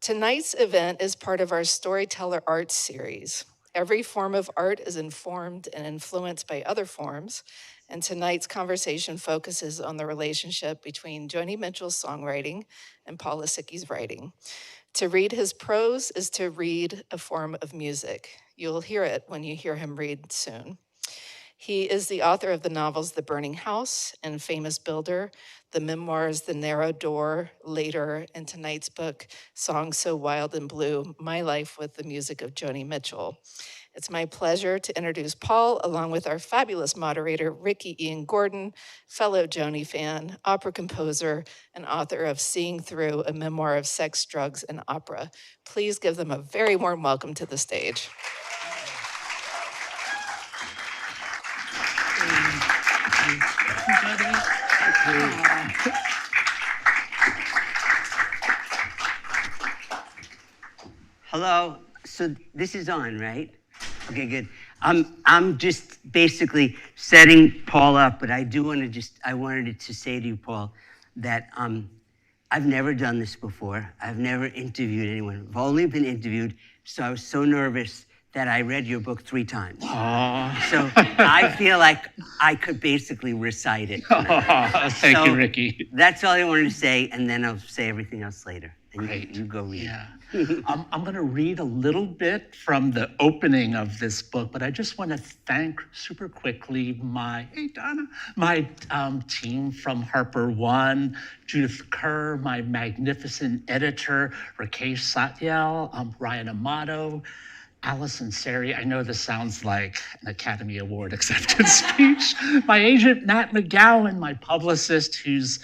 Tonight's event is part of our Storyteller Arts series. Every form of art is informed and influenced by other forms, and tonight's conversation focuses on the relationship between Joni Mitchell's songwriting and Paul Lisicky's writing. To read his prose is to read a form of music. You'll hear it when you hear him read soon. He is the author of the novels The Burning House and Famous Builder, the memoirs The Narrow Door, Later, and tonight's book, Songs So Wild and Blue, My Life with the Music of Joni Mitchell. It's my pleasure to introduce Paul, along with our fabulous moderator, Ricky Ian Gordon, fellow Joni fan, opera composer, and author of Seeing Through, a memoir of sex, drugs, and opera. Please give them a very warm welcome to the stage. Hello. So this is on, right? Okay, good. I'm just basically setting Paul up, but I wanted to say to you, Paul, that I've never done this before. I've never interviewed anyone. I've only been interviewed, so I was so nervous that I read your book 3 times. Aww. So I feel like I could basically recite it. Thank you, Ricky. That's all I wanted to say, and then I'll say everything else later. And Great. You go read. Yeah. I'm going to read a little bit from the opening of this book, but I just want to thank super quickly my team from Harper One, Judith Kerr, my magnificent editor, Rakesh Satyal, Ryan Amato, Allison Seri. I know this sounds like an Academy Award acceptance speech. My agent, Nat McGowan, my publicist, who's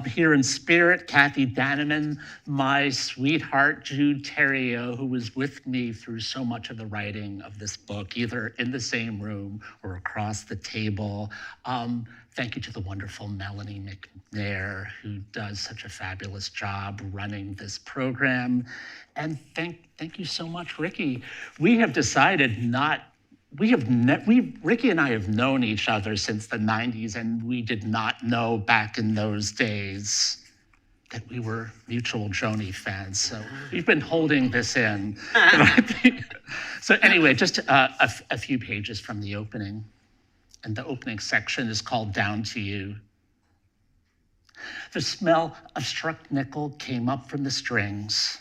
here in spirit, Kathy Danneman, my sweetheart, Jude Theriault, who was with me through so much of the writing of this book, either in the same room or across the table. Thank you to the wonderful Melanie McNair, who does such a fabulous job running this program. And thank you so much, Ricky. We have decided Ricky and I have known each other since the 90s, and we did not know back in those days that we were mutual Joni fans. So we've been holding this in. So anyway, just a few pages from the opening. And the opening section is called Down to You. The smell of struck nickel came up from the strings.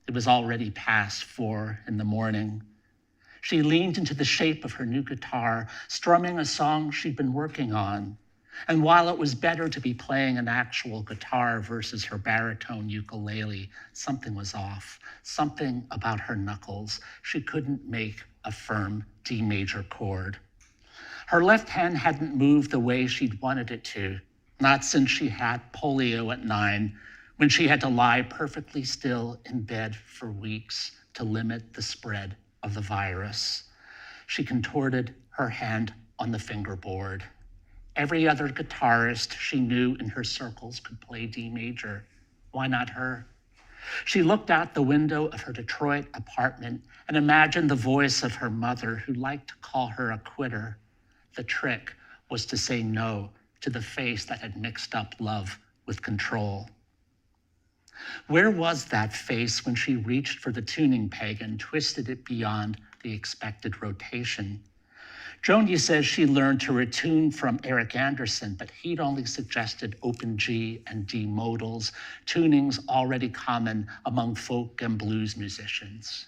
It was already past 4 in the morning. She leaned into the shape of her new guitar, strumming a song she'd been working on. And while it was better to be playing an actual guitar versus her baritone ukulele, something was off. Something about her knuckles. She couldn't make a firm D major chord. Her left hand hadn't moved the way she'd wanted it to, not since she had polio at 9, when she had to lie perfectly still in bed for weeks to limit the spread of the virus. She contorted her hand on the fingerboard. Every other guitarist she knew in her circles could play D major. Why not her? She looked out the window of her Detroit apartment and imagined the voice of her mother, who liked to call her a quitter. The trick was to say no to the face that had mixed up love with control. Where was that face when she reached for the tuning peg and twisted it beyond the expected rotation? Joni says she learned to retune from Eric Anderson, but he'd only suggested open G and D modals, tunings already common among folk and blues musicians.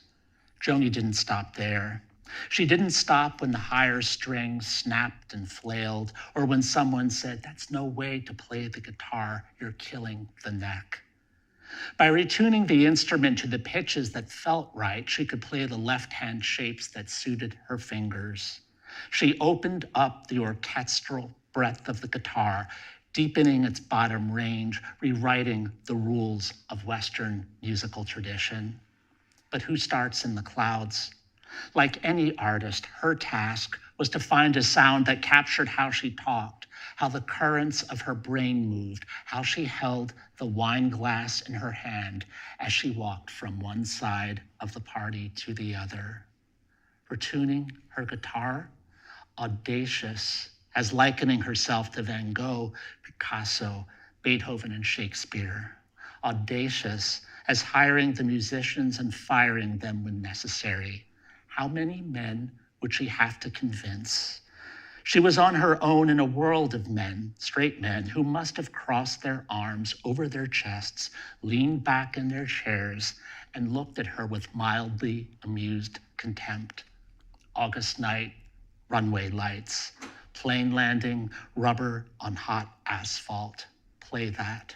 Joni didn't stop there. She didn't stop when the higher strings snapped and flailed, or when someone said, "That's no way to play the guitar, you're killing the neck." By retuning the instrument to the pitches that felt right, she could play the left-hand shapes that suited her fingers. She opened up the orchestral breadth of the guitar, deepening its bottom range, rewriting the rules of Western musical tradition. But who starts in the clouds? Like any artist, her task was to find a sound that captured how she talked, how the currents of her brain moved, how she held the wine glass in her hand as she walked from one side of the party to the other. Retuning her guitar, audacious as likening herself to Van Gogh, Picasso, Beethoven, and Shakespeare. Audacious as hiring the musicians and firing them when necessary. How many men would she have to convince? She was on her own in a world of men, straight men, who must have crossed their arms over their chests, leaned back in their chairs, and looked at her with mildly amused contempt. August night, runway lights, plane landing, rubber on hot asphalt. Play that.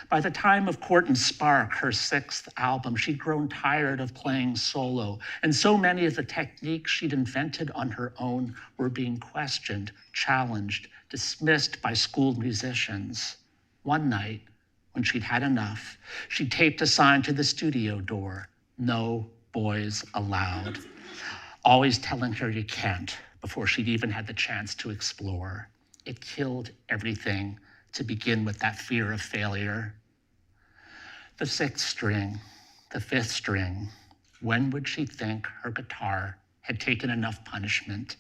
By the time of Court and Spark, her 6th album, she'd grown tired of playing solo, and so many of the techniques she'd invented on her own were being questioned, challenged, dismissed by school musicians. One night, when she'd had enough, she taped a sign to the studio door, "No boys allowed," always telling her you can't before she'd even had the chance to explore. It killed everything, to begin with that fear of failure. The 6th string, the 5th string, when would she think her guitar had taken enough punishment?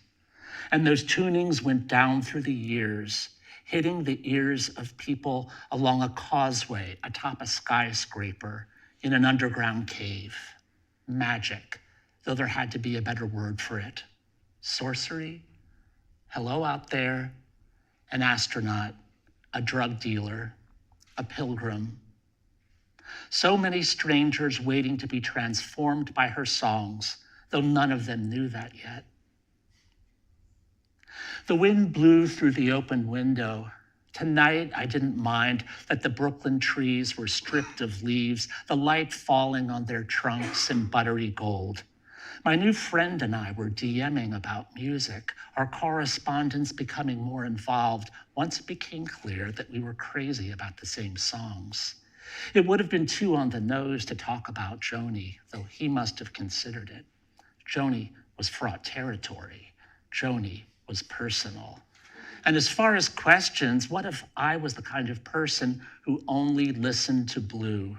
And those tunings went down through the years, hitting the ears of people along a causeway atop a skyscraper in an underground cave. Magic, though there had to be a better word for it. Sorcery? Hello out there, an astronaut, a drug dealer, a pilgrim. So many strangers waiting to be transformed by her songs, though none of them knew that yet. The wind blew through the open window. Tonight, I didn't mind that the Brooklyn trees were stripped of leaves, the light falling on their trunks in buttery gold. My new friend and I were DMing about music, our correspondence becoming more involved once it became clear that we were crazy about the same songs. It would have been too on the nose to talk about Joni, though he must have considered it. Joni was fraught territory. Joni was personal. And as far as questions, what if I was the kind of person who only listened to Blue?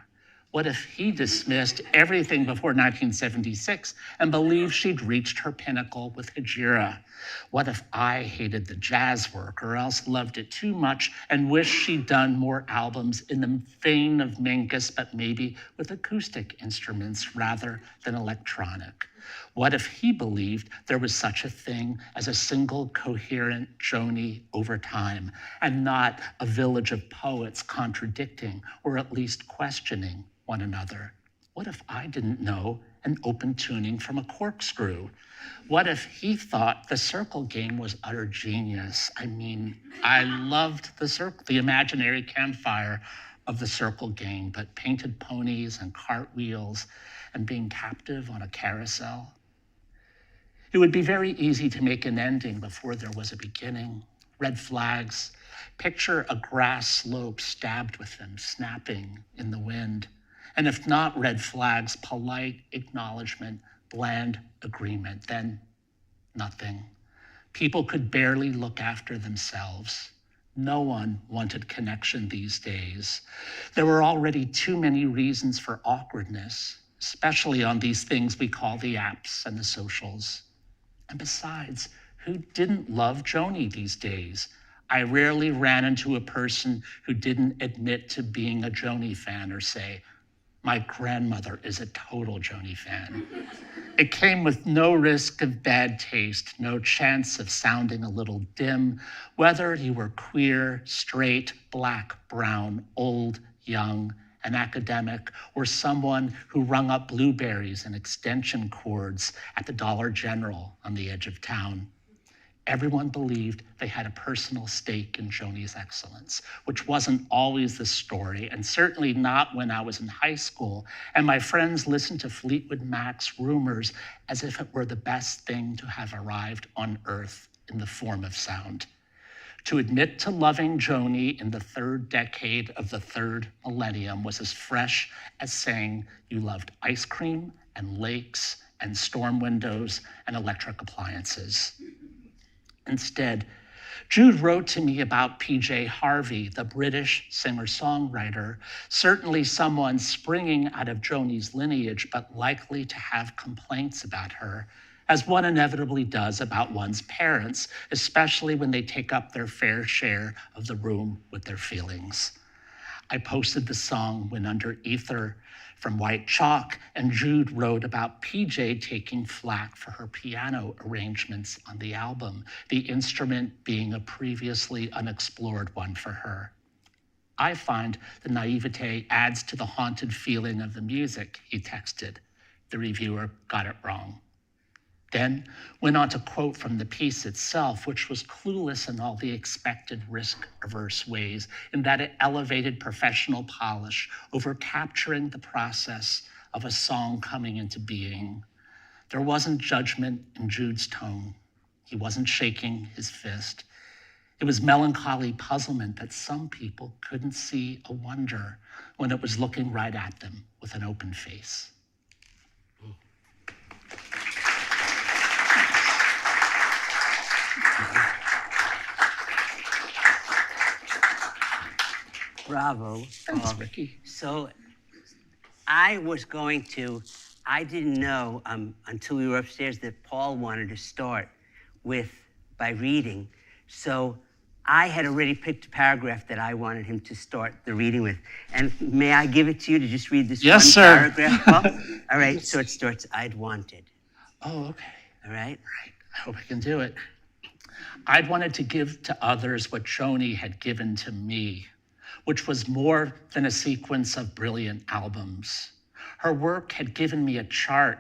What if he dismissed everything before 1976 and believed she'd reached her pinnacle with Hejira? What if I hated the jazz work or else loved it too much and wished she'd done more albums in the vein of Mingus, but maybe with acoustic instruments rather than electronic? What if he believed there was such a thing as a single coherent Joni over time and not a village of poets contradicting or at least questioning one another? What if I didn't know an open tuning from a corkscrew? What if he thought the circle game was utter genius? I mean, I loved the imaginary campfire of the circle game, but painted ponies and cartwheels and being captive on a carousel. It would be very easy to make an ending before there was a beginning. Red flags. Picture a grass slope stabbed with them, snapping in the wind. And if not red flags, polite acknowledgement, bland agreement, then nothing. People could barely look after themselves. No one wanted connection these days. There were already too many reasons for awkwardness, especially on these things we call the apps and the socials. And besides, who didn't love Joni these days? I rarely ran into a person who didn't admit to being a Joni fan or say, "My grandmother is a total Joni fan." It came with no risk of bad taste, no chance of sounding a little dim, whether you were queer, straight, black, brown, old, young, an academic, or someone who rung up blueberries and extension cords at the Dollar General on the edge of town. Everyone believed they had a personal stake in Joni's excellence, which wasn't always the story, and certainly not when I was in high school, and my friends listened to Fleetwood Mac's Rumors as if it were the best thing to have arrived on Earth in the form of sound. To admit to loving Joni in the 3rd decade of the 3rd millennium was as fresh as saying you loved ice cream and lakes and storm windows and electric appliances. Instead, Jude wrote to me about PJ Harvey, the British singer-songwriter, certainly someone springing out of Joni's lineage, but likely to have complaints about her, as one inevitably does about one's parents, especially when they take up their fair share of the room with their feelings. I posted the song When Under Ether from White Chalk, and Jude wrote about PJ taking flack for her piano arrangements on the album, the instrument being a previously unexplored one for her. I find the naivete adds to the haunted feeling of the music, he texted. The reviewer got it wrong. Then went on to quote from the piece itself, which was clueless in all the expected risk-averse ways, in that it elevated professional polish over capturing the process of a song coming into being. There wasn't judgment in Jude's tone. He wasn't shaking his fist. It was melancholy puzzlement that some people couldn't see a wonder when it was looking right at them with an open face. Bravo. Thanks, Ricky. So I didn't know until we were upstairs that Paul wanted to start by reading. So I had already picked a paragraph that I wanted him to start the reading with. And may I give it to you to just read this one paragraph, Paul? All right, so it starts, I'd wanted. Oh, okay. All right? I hope I can do it. I'd wanted to give to others what Joni had given to me, which was more than a sequence of brilliant albums. Her work had given me a chart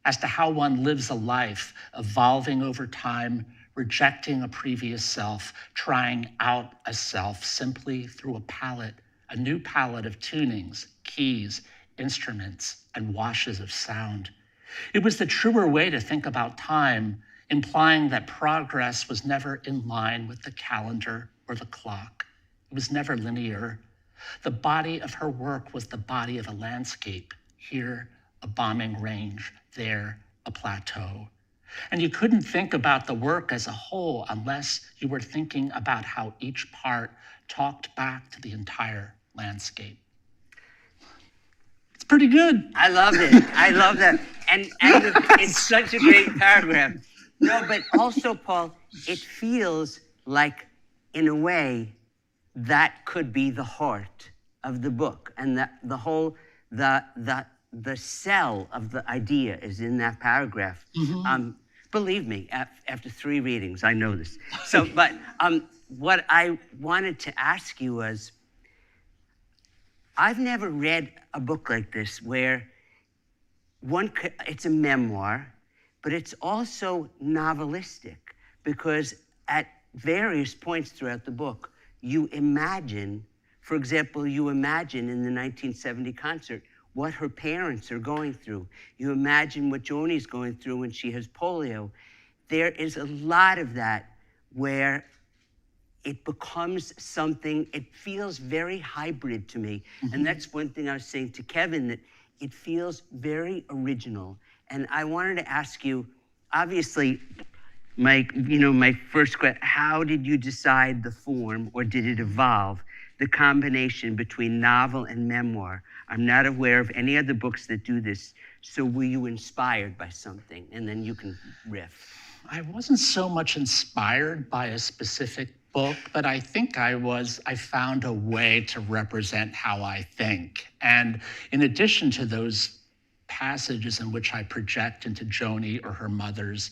as to how one lives a life, evolving over time, rejecting a previous self, trying out a self simply through a new palette of tunings, keys, instruments, and washes of sound. It was the truer way to think about time, implying that progress was never in line with the calendar or the clock. It was never linear. The body of her work was the body of a landscape. Here, a bombing range. There, a plateau. And you couldn't think about the work as a whole unless you were thinking about how each part talked back to the entire landscape. It's pretty good. I love it. I love that. And it's such a great paragraph. No, but also, Paul, it feels like, in a way, that could be the heart of the book, and the whole the cell of the idea is in that paragraph. Mm-hmm. Believe me, after 3 readings, I know this. So, but what I wanted to ask you was, I've never read a book like this where it's a memoir, but it's also novelistic, because at various points throughout the book, you imagine, for example, in the 1970 concert, what her parents are going through. You imagine what Joni's going through when she has polio. There is a lot of that where it becomes something, it feels very hybrid to me. Mm-hmm. And that's one thing I was saying to Kevin, that it feels very original. And I wanted to ask you, obviously, my first question, how did you decide the form, or did it evolve, the combination between novel and memoir? I'm not aware of any other books that do this. So were you inspired by something? And then you can riff. I wasn't so much inspired by a specific book, but I think I found a way to represent how I think. And in addition to those passages in which I project into Joni or her mother's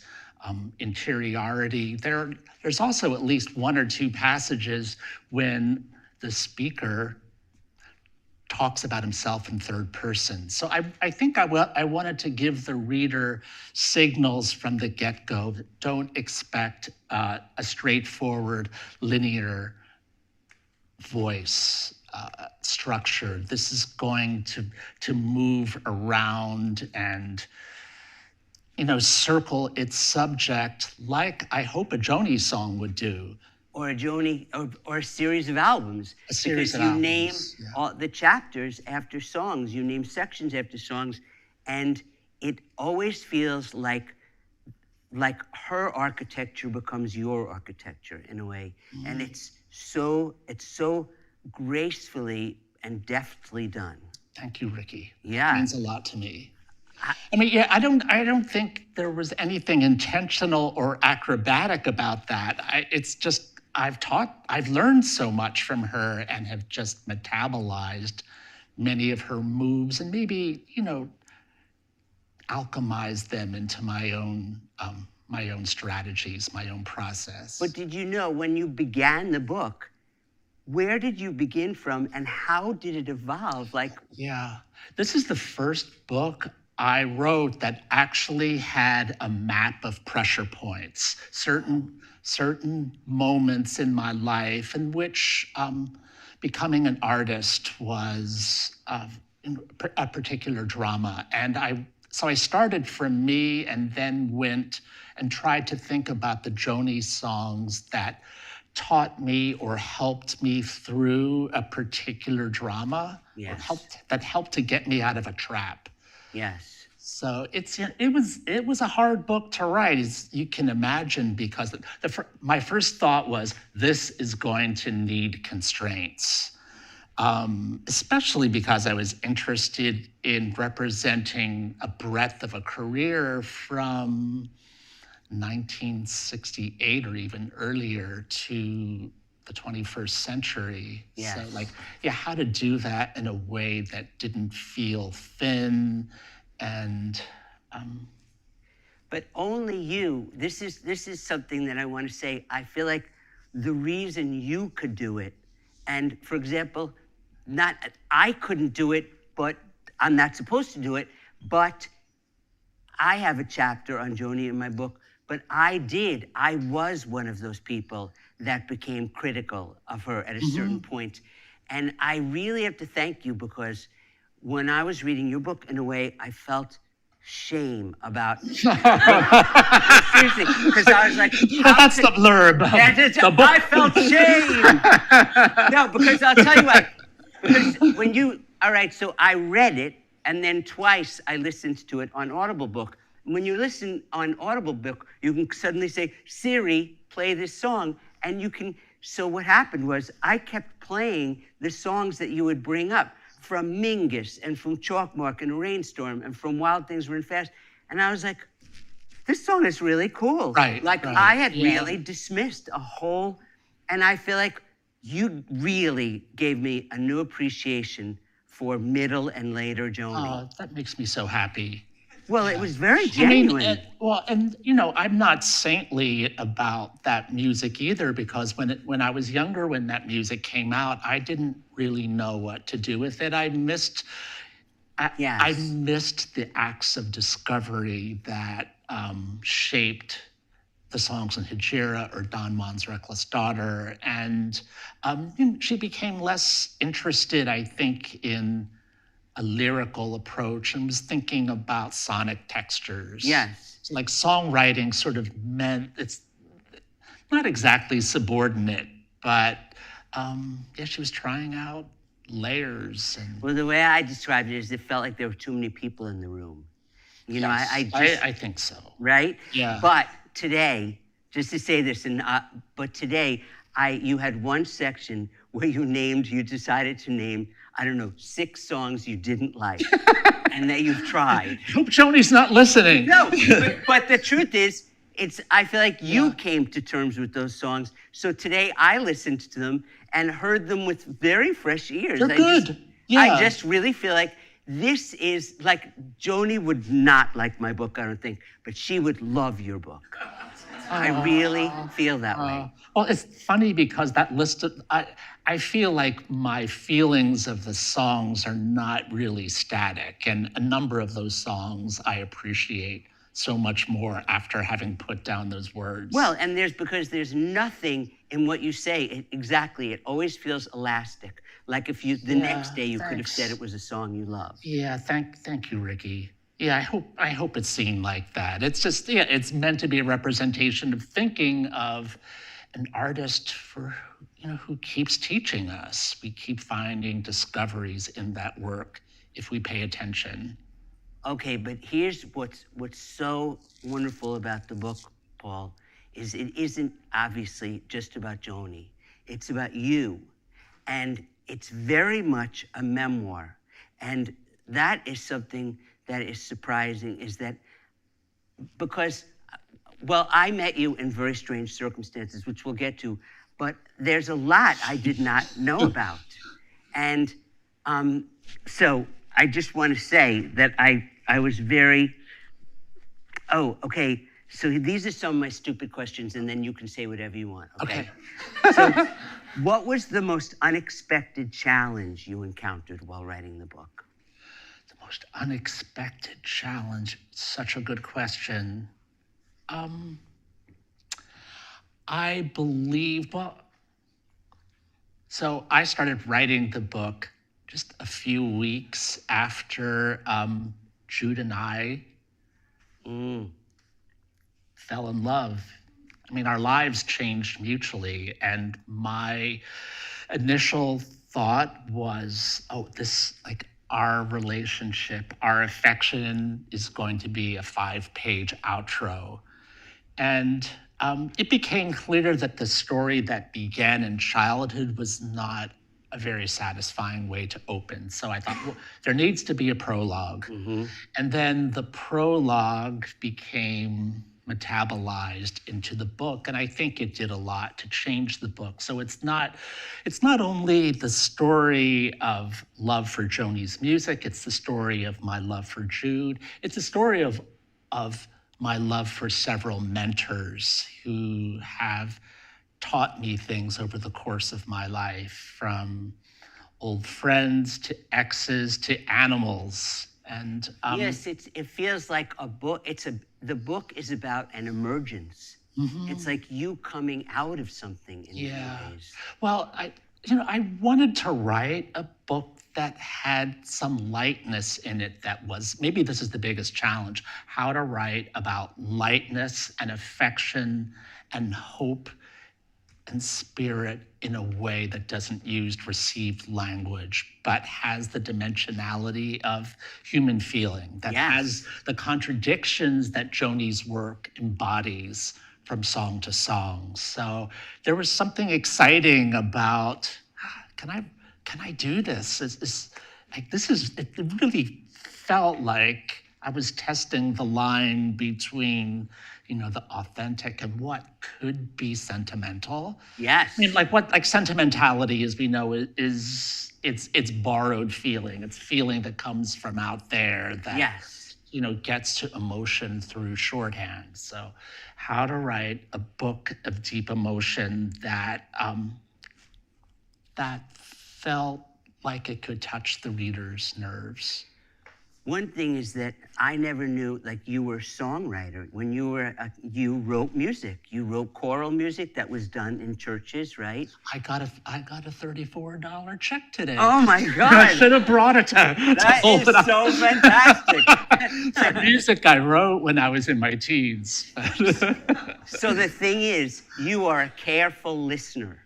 interiority, there's also at least 1 or 2 passages when the speaker talks about himself in third person. So I think I wanted to give the reader signals from the get-go that don't expect a straightforward, linear voice structure. This is going to move around and circle its subject like I hope a Joni song would do. Or a Joni, or a series of albums. A series of albums. Because you name all the chapters after songs, you name sections after songs, and it always feels like her architecture becomes your architecture in a way. Mm. And it's so gracefully and deftly done. Thank you, Ricky. Yeah. It means a lot to me. I don't think there was anything intentional or acrobatic about that. It's just I've learned so much from her and have just metabolized many of her moves and maybe, alchemized them into my own strategies, my own process. But did you know when you began the book, where did you begin from and how did it evolve? Yeah, this is the first book I wrote that actually had a map of pressure points, certain moments in my life in which becoming an artist was a particular drama. So I started from me and then went and tried to think about the Joni songs that taught me or helped me through a particular drama, Yes. or that helped to get me out of a trap. Yes. So it was a hard book to write, as you can imagine, because my first thought was, this is going to need constraints. Especially because I was interested in representing a breadth of a career from 1968 or even earlier to the 21st century. Yes. So how to do that in a way that didn't feel thin and But only you, this is something that I want to say. I feel like the reason you could do it, and for example, I couldn't do it, but I'm not supposed to do it, but I have a chapter on Joni in my book, but I was one of those people that became critical of her at a certain point. And I really have to thank you, because when I was reading your book, in a way, I felt shame about seriously, because I was like, that's the blurb. I felt shame. No, because I'll tell you why. Because all right, so I read it, and then twice I listened to it on Audible Book. When you listen on Audible Book, you can suddenly say, Siri, play this song, and you can. So what happened was I kept playing the songs that you would bring up, from Mingus and from Chalkmark and a Rainstorm and from Wild Things Run Fast. And I was like, this song is really cool. Right. I had really dismissed a whole, and I feel like you really gave me a new appreciation for middle and later Joni. Oh, that makes me so happy. Well, it was very genuine. I'm not saintly about that music either, because when I was younger, when that music came out, I didn't really know what to do with it. I missed the acts of discovery that shaped the songs in Hejira or Don Juan's Reckless Daughter. And she became less interested, I think, in a lyrical approach and was thinking about sonic textures. Yes. So songwriting sort of meant, it's not exactly subordinate, but she was trying out layers. Well, the way I described it is it felt like there were too many people in the room. I think so. Right? Yeah. But today, just to say this, but today, you had one section where you decided to name, I don't know, 6 songs you didn't like and that you've tried. I hope Joni's not listening. No, but the truth is, I feel like you came to terms with those songs. So today I listened to them and heard them with very fresh ears. They're good. I just really feel like this is Joni would not like my book, I don't think, but she would love your book. I really feel that way. Well, it's funny because that list of, I feel like my feelings of the songs are not really static. And a number of those songs I appreciate so much more after having put down those words. Well, and because there's nothing in what you say, it always feels elastic. Like if the next day you could have said it was a song you love. Yeah, thank you, Ricky. Yeah, I hope it's seen like that. It's just, it's meant to be a representation of thinking of an artist who keeps teaching us. We keep finding discoveries in that work if we pay attention. Okay, but here's what's so wonderful about the book, Paul, is it isn't obviously just about Joni. It's about you. And it's very much a memoir. And that is something that is surprising, is that because, I met you in very strange circumstances, which we'll get to. but there's a lot I did not know about. And so I just want to say that I was very, oh, okay. So these are some of my stupid questions, and then you can say whatever you want, okay? So what was the most unexpected challenge you encountered while writing the book? The most unexpected challenge, such a good question. I believe, so I started writing the book just a few weeks after Jude and I fell in love. I mean, our lives changed mutually, and my initial thought was, oh, this, like, our relationship, our affection is going to be a 5-page outro. And it became clear that the story that began in childhood was not a very satisfying way to open. So I thought, well, there needs to be a prologue. And then the prologue became metabolized into the book, and I think it did a lot to change the book. So it's not only the story of love for Joni's music, it's the story of my love for Jude. It's a story of my love for several mentors who have taught me things over the course of my life, from old friends to exes to animals. And yes, it feels like a book. The book is about an emergence. It's like you coming out of something in many ways. Well, I wanted to write a book that had some lightness in it. That was, maybe this is the biggest challenge, how to write about lightness and affection and hope and spirit in a way that doesn't use received language, but has the dimensionality of human feeling, that has the contradictions that Joni's work embodies from song to song. So there was something exciting about, can I do this? It really felt like I was testing the line between, the authentic and what could be sentimental. Yes. I mean, like sentimentality, as we know, it's borrowed feeling. It's feeling that comes from out there that gets to emotion through shorthand. So how to write a book of deep emotion that felt like it could touch the reader's nerves. One thing is that I never knew, like, you were a songwriter. When you wrote music. You wrote choral music that was done in churches, right? I got a $34 check today. Oh my God! I should have brought it to That hold is it up. so fantastic. It's music I wrote when I was in my teens. So the thing is, you are a careful listener.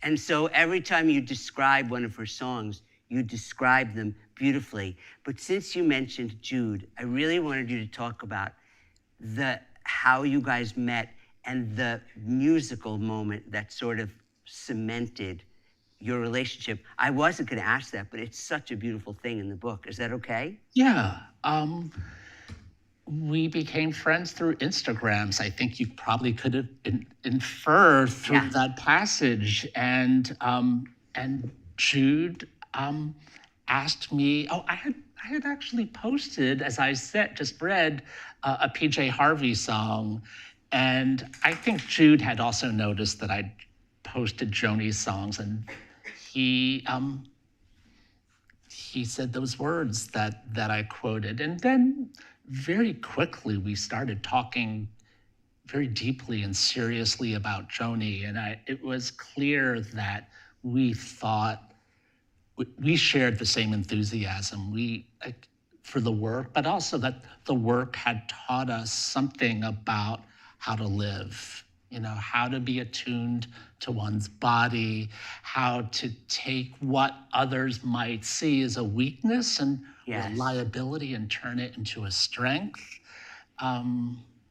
And so every time you describe one of her songs, you describe them beautifully. But since you mentioned Jude, I really wanted you to talk about how you guys met and the musical moment that sort of cemented your relationship. I wasn't going to ask that, but it's such a beautiful thing in the book. Is that okay? Yeah. We became friends through Instagrams. I think you probably could have inferred through that passage. And Jude asked me, I had actually posted, as I just read, a PJ Harvey song. And I think Jude had also noticed that I'd posted Joni's songs, and he said those words that I quoted. And then very quickly we started talking very deeply and seriously about Joni. And it was clear that we shared the same enthusiasm for the work, but also that the work had taught us something about how to live, how to be attuned to one's body, how to take what others might see as a weakness and reliability and turn it into a strength.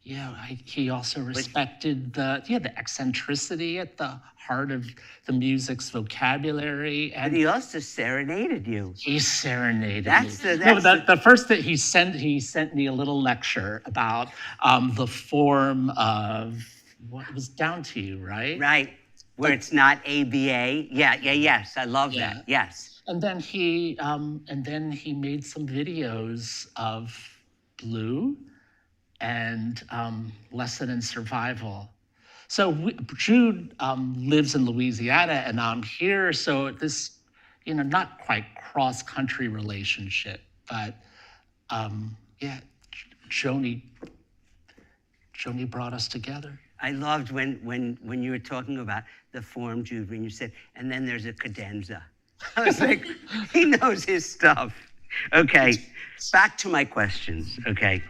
He also respected the eccentricity at the heart of the music's vocabulary. And he also serenaded you. He serenaded me. The first that he sent me a little lecture about the form of what was down to you, right? Right. where it's not ABA. Yes, I love that. Yes. And then he made some videos of Blue and Lesson in Survival. So Jude lives in Louisiana and I'm here, so this, not quite cross-country relationship, but Joni brought us together. I loved when you were talking about the form, Jude, when you said, and then there's a cadenza. I was like, he knows his stuff. Okay, back to my questions, okay.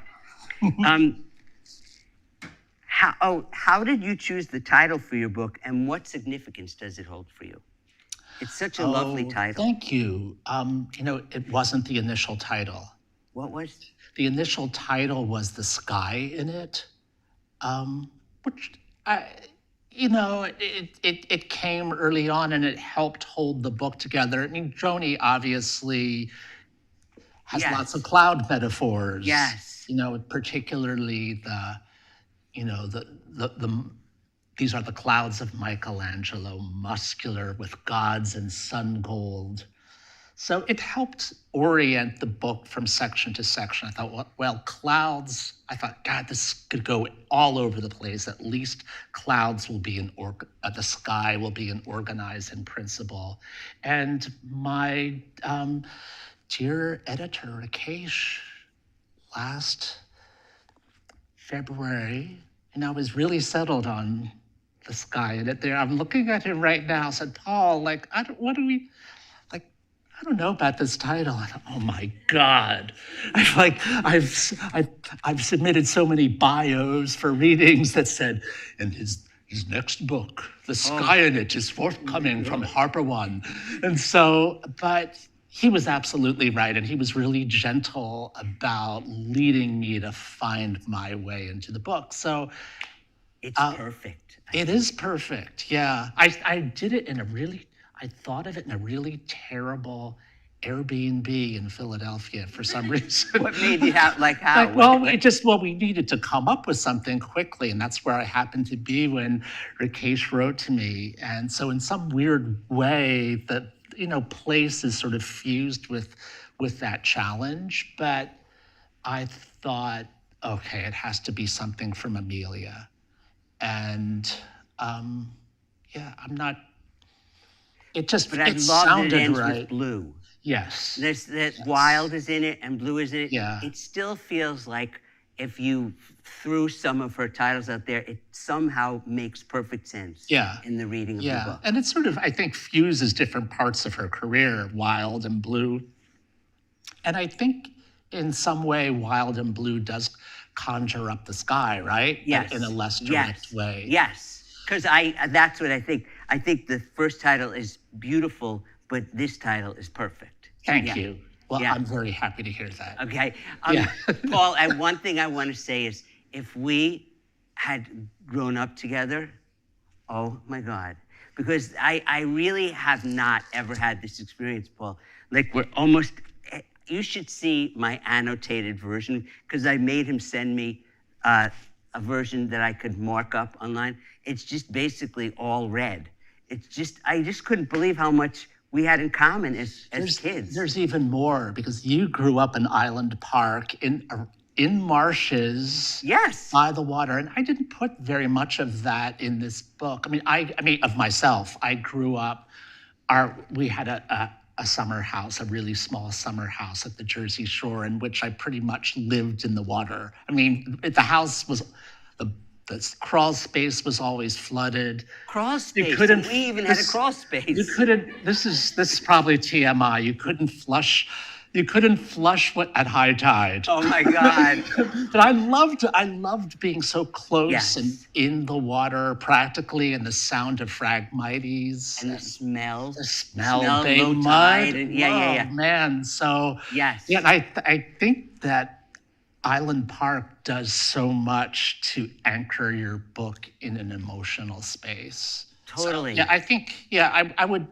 How did you choose the title for your book, and what significance does it hold for you? It's such a lovely title. Thank you. It wasn't the initial title. What was? The initial title was The Sky in It, which it came early on and it helped hold the book together. I mean, Joni obviously has lots of cloud metaphors. Yes. Particularly these are the clouds of Michelangelo, muscular with gods and sun gold. So it helped orient the book from section to section. I thought, well, clouds, I thought, God, this could go all over the place. At least clouds will be the sky will be an organizing principle. And my dear editor, Rakesh, last February, I was really settled on the sky in it there. I'm looking at him right now, said, Paul, I don't know about this title. I thought, oh my God. I've submitted so many bios for readings that said, in his next book, The Sky in It is forthcoming from Harper One. And so, but he was absolutely right. And he was really gentle about leading me to find my way into the book. So it's perfect. It is perfect. Yeah. I did it I thought of it in a really terrible Airbnb in Philadelphia for some reason. What made you how? We needed to come up with something quickly, and that's where I happened to be when Rakesh wrote to me. And so in some weird way, that place is sort of fused with that challenge. But I thought, okay, it has to be something from Amelia. And I'm not. It sounded it ends right. With Blue. Yes. There's Wild is in it and Blue is in it. Yeah. It still feels like if you threw some of her titles out there, it somehow makes perfect sense in the reading of the book. And it sort of, I think, fuses different parts of her career, Wild and Blue. And I think in some way, Wild and Blue does conjure up the sky, right? Yes. In a less direct way. Yes. Because that's what I think. I think the first title is beautiful, but this title is perfect. Thank you. Well, I'm very happy to hear that. Okay. Paul, one thing I want to say is, if we had grown up together, oh my God. Because I really have not ever had this experience, Paul. Like you should see my annotated version, because I made him send me a version that I could mark up online. It's just basically all red. I just couldn't believe how much we had in common as kids. There's even more, because you grew up in Island Park in marshes. Yes. By the water. And I didn't put very much of that in this book. I mean, of myself. I grew up, we had a summer house, a really small summer house at the Jersey Shore, in which I pretty much lived in the water. I mean, the house was, the crawl space was always flooded. Crawl space? We even had a crawl space. You couldn't, this is probably TMI, you couldn't flush at high tide. Oh my God. But I loved being so close and in the water practically, and the sound of Phragmites. And the smell. The smell, bay mud. Yeah. Man, so. Yes. Yeah, I think that Island Park does so much to anchor your book in an emotional space. Totally. So, I think, I would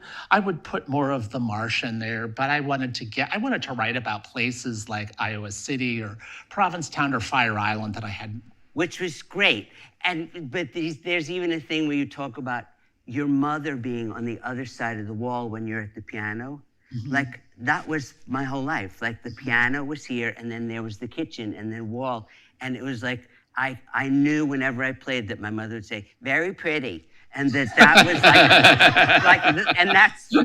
put more of the marsh in there, but I wanted to write about places like Iowa City or Provincetown or Fire Island that I hadn't. Which was great. But there's even a thing where you talk about your mother being on the other side of the wall when you're at the piano, like that was my whole life. Like the piano was here, and then there was the kitchen, and then wall. And it was like, I knew whenever I played that my mother would say, very pretty. And that was and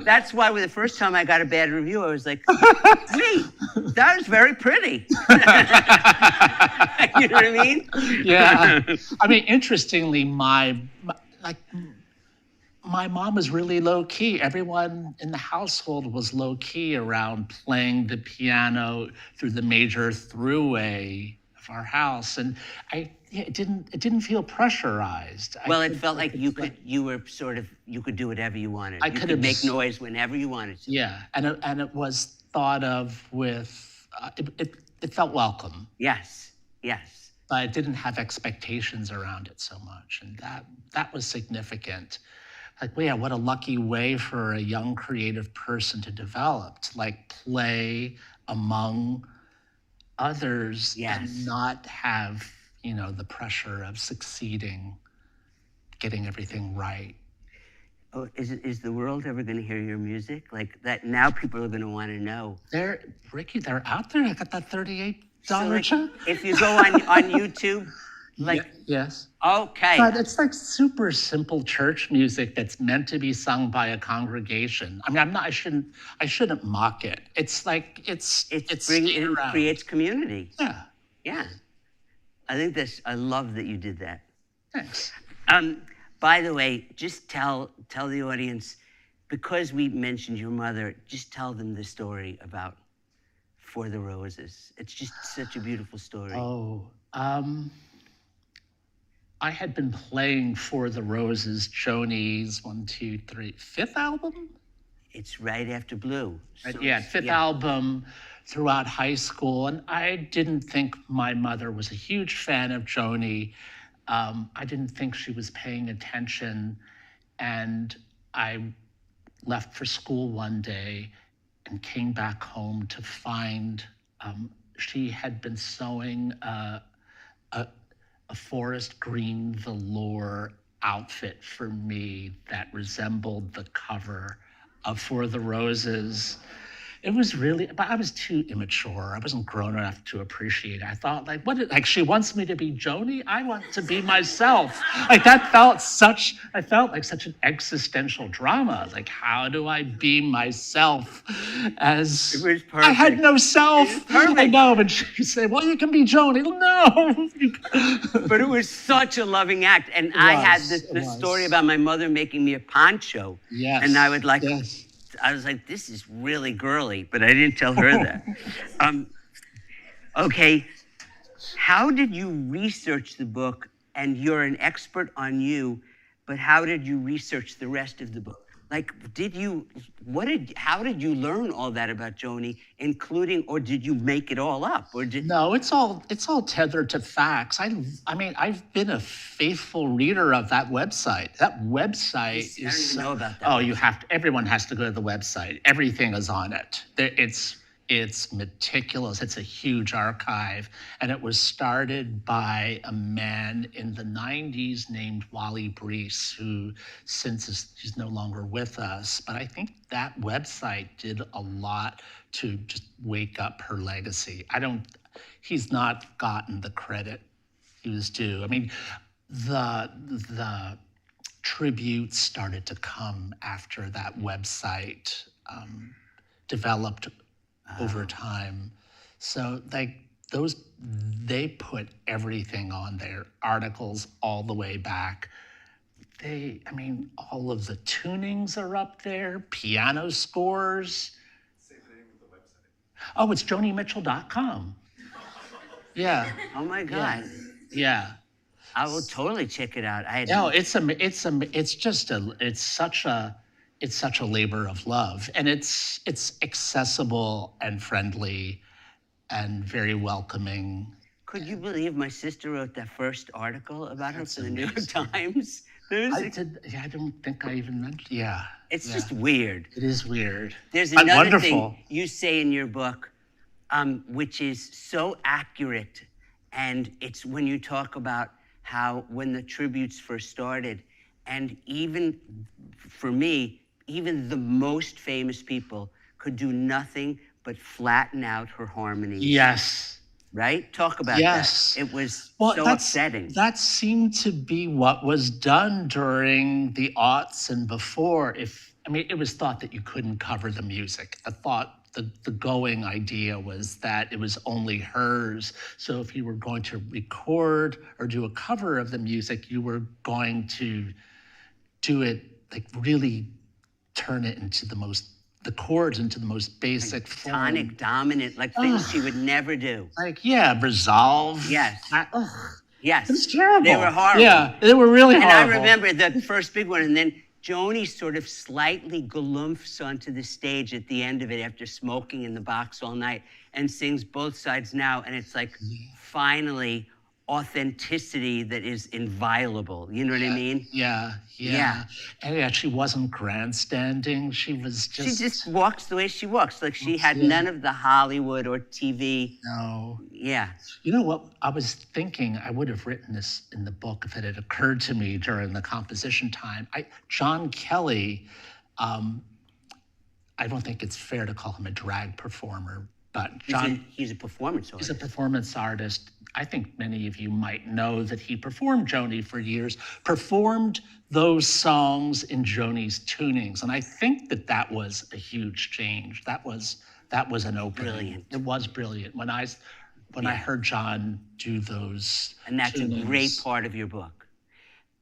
that's why the first time I got a bad review, I was like, wait, that was very pretty. You know what I mean? Yeah. I mean, interestingly, my mom was really low key. Everyone in the household was low key around playing the piano through the major throughway of our house, and it didn't feel pressurized. Well, it felt like you could do whatever you wanted. You could make noise whenever you wanted to. Yeah, and it was thought of with it felt welcome. Yes. But it didn't have expectations around it so much, and that was significant. Like, well, yeah, what a lucky way for a young creative person to develop, to like play among others and not have, the pressure of succeeding, getting everything right. Oh, is the world ever going to hear your music? Like that now people are going to want to know. Ricky, they're out there. I got that $38 check. If you go on YouTube, yes. Okay. But it's like super simple church music that's meant to be sung by a congregation. I mean, I shouldn't mock it. It's like it creates community. Yeah. Yeah. I love that you did that. Thanks. By the way, just tell the audience, because we mentioned your mother, just tell them the story about For the Roses. It's just such a beautiful story. Oh, I had been playing For the Roses, Joni's 5th album? It's right after Blue. Fifth album throughout high school. And I didn't think my mother was a huge fan of Joni. I didn't think she was paying attention. And I left for school one day and came back home to find she had been sewing a forest green velour outfit for me that resembled the cover of For the Roses. It was really, but I was too immature. I wasn't grown enough to appreciate it. I thought, like she wants me to be Joni? I want to be myself. Like I felt like such an existential drama. Like, how do I be myself as it was perfect. I had no self. It was perfect. I know, and she said, well, you can be Joni. No. But it was such a loving act. And I had this story about my mother making me a poncho. Yes. And I would I was like, this is really girly, but I didn't tell her that. Okay, how did you research the book? And you're an expert on you, but how did you research the rest of the book? Like, how did you learn all that about Joni, including, or did you make it all up? No, it's all tethered to facts. I mean, I've been a faithful reader of that website. That website I don't even know about that. Oh, everyone has to go to the website. Everything is on it. It's meticulous. It's a huge archive. And it was started by a man in the 90s named Wally Brees, who he's no longer with us. But I think that website did a lot to just wake up her legacy. He's not gotten the credit he was due. I mean, the tributes started to come after that website developed over time. So they put everything on there, articles all the way back. All of the tunings are up there, piano scores. Say the name of the website. Oh, it's jonimitchell.com. Yeah. Oh my God. Yeah. I will totally check it out. It's such a labor of love, and it's accessible and friendly and very welcoming. Could you believe my sister wrote that first article about her for the New York Times? I don't think I even mentioned. Yeah. It's just weird. It is weird. There's another wonderful thing you say in your book, which is so accurate, and it's when you talk about how when the tributes first started, And even for me, even the most famous people could do nothing but flatten out her harmonies. Yes. Right? Talk about Yes. that. It was Well, so upsetting. that seemed to be what was done during the aughts and before. It was thought that you couldn't cover the music. The going idea was that it was only hers. So if you were going to record or do a cover of the music, you were going to do it, like really turn it into the chords into the most basic form. Tonic, dominant, like things she would never do. Like, yeah, resolve. Yes. Yes. It was terrible. They were horrible. Yeah, they were really horrible. And I remember the first big one, and then Joni sort of slightly galumphs onto the stage at the end of it after smoking in the box all night and sings Both Sides Now, and it's like, finally, authenticity that is inviolable. You know what I mean? Yeah. And yeah, she wasn't grandstanding. She just walks the way she walks. Like she had none of the Hollywood or TV. No. Yeah. You know what? I was thinking I would have written this in the book if it had occurred to me during the composition time. John Kelly, I don't think it's fair to call him a drag performer, but he's a performance artist. He's a performance artist. I think many of you might know that he performed Joni for years, performed those songs in Joni's tunings. And I think that was a huge change. That was an opening. Brilliant. It was brilliant. When I heard John do those And that's tunings. a great part of your book.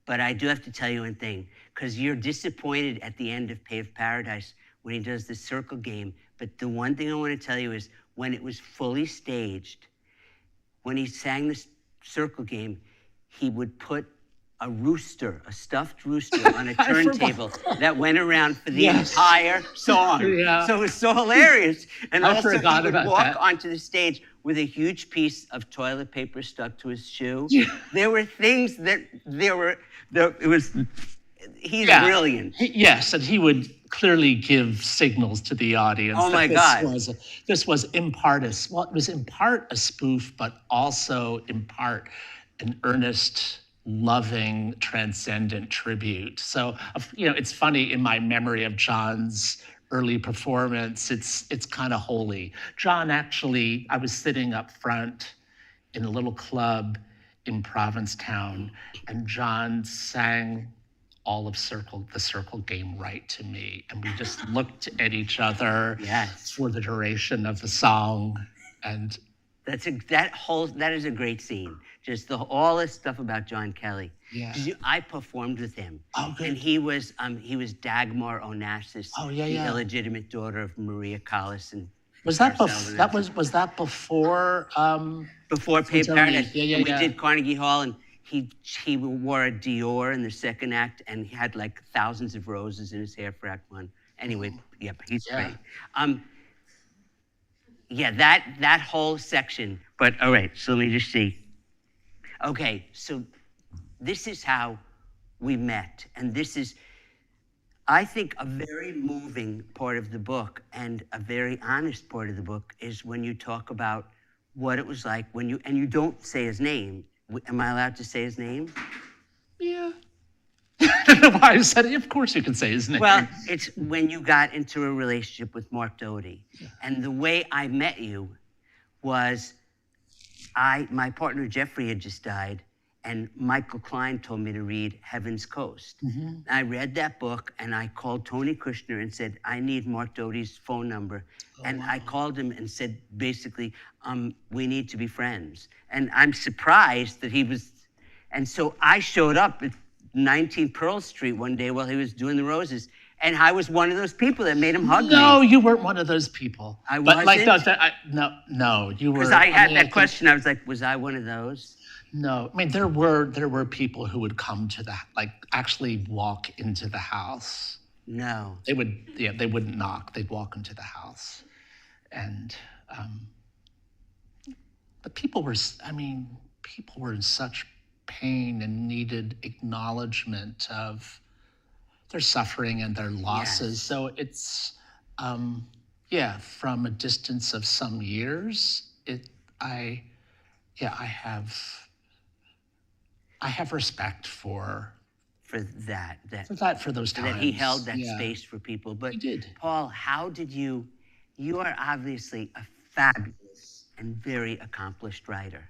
But I do have to tell you one thing, because you're disappointed at the end of Paved Paradise when he does the circle game. But the one thing I want to tell you is when it was fully staged, when he sang the circle game, he would put a stuffed rooster on a turntable that went around for the entire song. Yeah. So it was so hilarious. And I also he forgot would about walk that. onto the stage with a huge piece of toilet paper stuck to his shoe. Yeah. There were things he's brilliant. Yes, and he would clearly give signals to the audience. Oh my God. This was in part it was in part a spoof, but also in part an earnest, loving, transcendent tribute. So, it's funny, in my memory of John's early performance, it's kind of holy. John actually, I was sitting up front in a little club in Provincetown, and John sang all of the circle game right to me. And we just looked at each other for the duration of the song. And that is a great scene. Just all this stuff about John Kelly. Yeah. I performed with him. Oh, good. And he was Dagmar Onassis, the illegitimate daughter of Maria Callas and was that before before Paved Paradise? Yeah. We did Carnegie Hall, and he wore a Dior in the second act, and he had like thousands of roses in his hair for Act One. Anyway, he's great. That whole section. But all right, so let me just see. Okay, so this is how we met, and this is, I think, a very moving part of the book, and a very honest part of the book is when you talk about what it was like when you don't say his name. Am I allowed to say his name? Yeah. I don't know why I said it. Of course you can say his name. Well, it's when you got into a relationship with Mark Doty. Yeah. And the way I met you was my partner Jeffrey had just died, and Michael Klein told me to read Heaven's Coast. Mm-hmm. I read that book, and I called Tony Kushner and said, I need Mark Doty's phone number. I called him and said, basically, we need to be friends. And I'm surprised that he was, and so I showed up at 19 Pearl Street one day while he was doing the roses, and I was one of those people that made him hug me. No, you weren't one of those people. I wasn't? No, you were. Because I had that question, I was like, was I one of those? No, there were people who would come to actually walk into the house. No. They wouldn't knock, they'd walk into the house. And, but people were in such pain and needed acknowledgement of their suffering and their losses. Yes. So it's, from a distance of some years, I have respect for for that. For those times. That he held that Yeah. space for people. But He did. Paul, how did you are obviously a fabulous and very accomplished writer.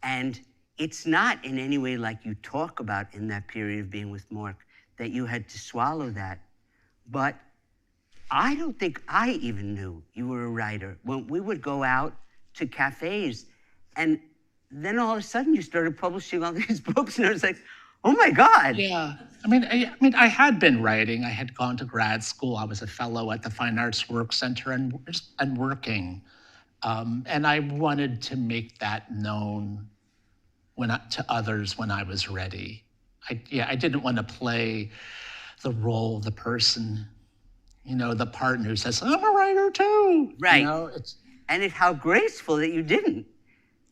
And it's not in any way like you talk about in that period of being with Mark that you had to swallow that. But I don't think I even knew you were a writer. When we would go out to cafes, and then all of a sudden you started publishing all these books, and I was like, oh my God. Yeah. I mean, I had been writing. I had gone to grad school. I was a fellow at the Fine Arts Work Center and working. And I wanted to make that known to others when I was ready. I didn't want to play the role, the person, the partner who says, I'm a writer too. Right. And how graceful that you didn't.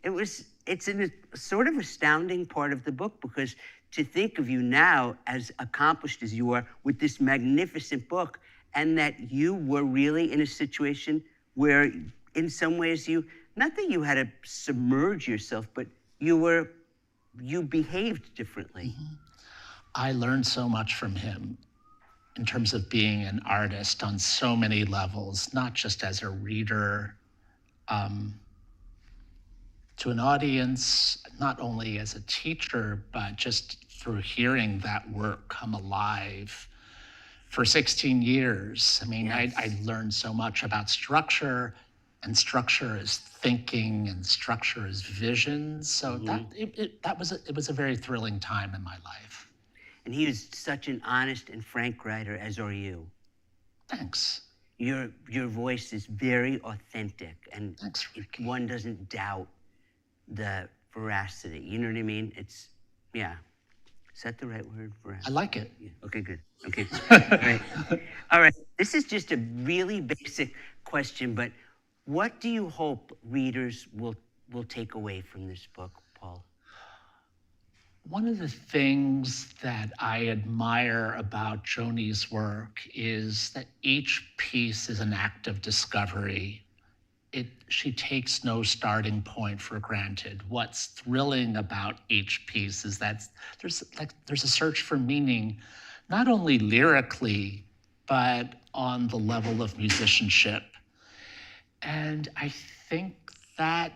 It's a sort of astounding part of the book, because to think of you now as accomplished as you are with this magnificent book, and that you were really in a situation where in some ways not that you had to submerge yourself, but you behaved differently. Mm-hmm. I learned so much from him in terms of being an artist on so many levels, not just as a reader, to an audience, not only as a teacher, but just through hearing that work come alive for 16 years. I mean, yes. I learned so much about structure, and structure is thinking, and structure is vision. So it was a very thrilling time in my life. And he is such an honest and frank writer, as are you. Thanks. Your voice is very authentic, and thanks, Ricky. One doesn't doubt the veracity. You know what I mean? Is that the right word? Veracity? I like it. Yeah. Okay, good. Okay. All right. This is just a really basic question, but what do you hope readers will take away from this book, Paul? One of the things that I admire about Joni's work is that each piece is an act of discovery. She takes no starting point for granted. What's thrilling about each piece is that there's a search for meaning, not only lyrically, but on the level of musicianship. And I think that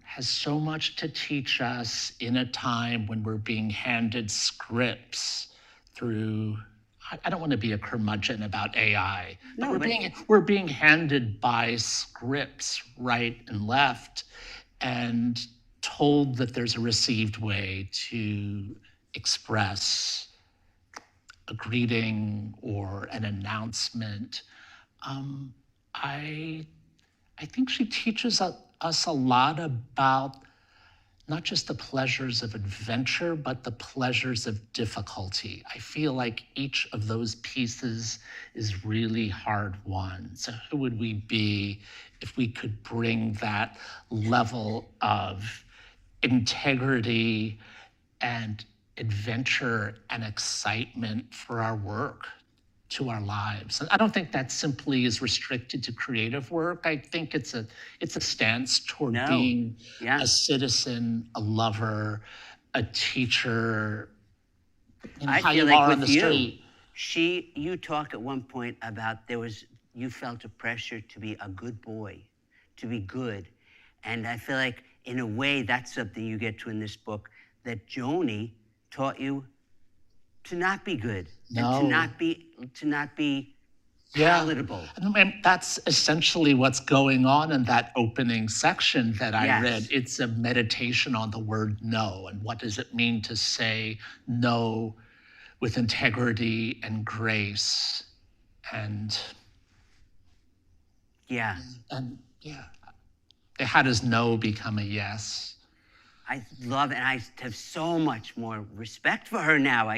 has so much to teach us in a time when we're being handed scripts through, I don't want to be a curmudgeon about AI, but we're being handed by scripts right and left, and told that there's a received way to express a greeting or an announcement. I think she teaches us a lot about not just the pleasures of adventure, but the pleasures of difficulty. I feel like each of those pieces is really hard won. So who would we be if we could bring that level of integrity and adventure and excitement for our work to our lives? And I don't think that simply is restricted to creative work. I think it's a stance toward being a citizen, a lover, a teacher. I feel like on the street. You talk at one point about you felt a pressure to be a good boy, to be good. And I feel like in a way that's something you get to in this book, that Joni taught you to not be good. No. And to not be palatable. And that's essentially what's going on in that opening section that I read. It's a meditation on the word no, and what does it mean to say no with integrity and grace. And how does no become a yes? I love it, and I have so much more respect for her now.